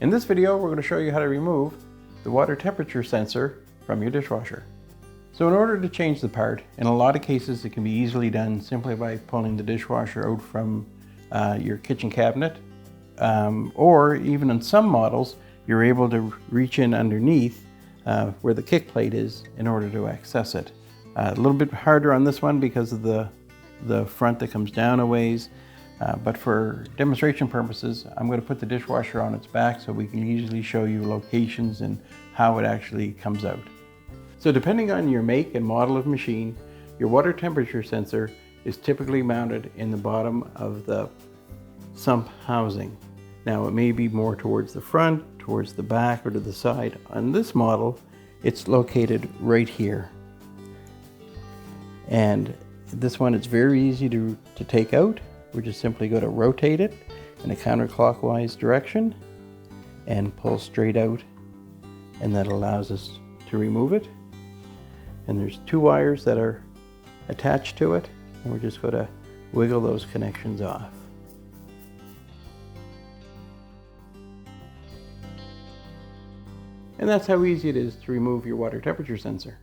In this video, we're going to show you how to remove the water temperature sensor from your dishwasher. So in order to change the part, in a lot of cases it can be easily done simply by pulling the dishwasher out from your kitchen cabinet, or even in some models you're able to reach in underneath where the kick plate is in order to access it. A little bit harder on this one because of the front that comes down a ways, but for demonstration purposes I'm going to put the dishwasher on its back so we can easily show you locations and how it actually comes out. So depending on your make and model of machine, your water temperature sensor is typically mounted in the bottom of the sump housing. Now it may be more towards the front, towards the back, or to the side. On this model, it's located right here. And this one, it's very easy to take out. We just simply go to rotate it in a counterclockwise direction and pull straight out, and that allows us to remove it. And there's two wires that are attached to it, and we're just going to wiggle those connections off. And that's how easy it is to remove your water temperature sensor.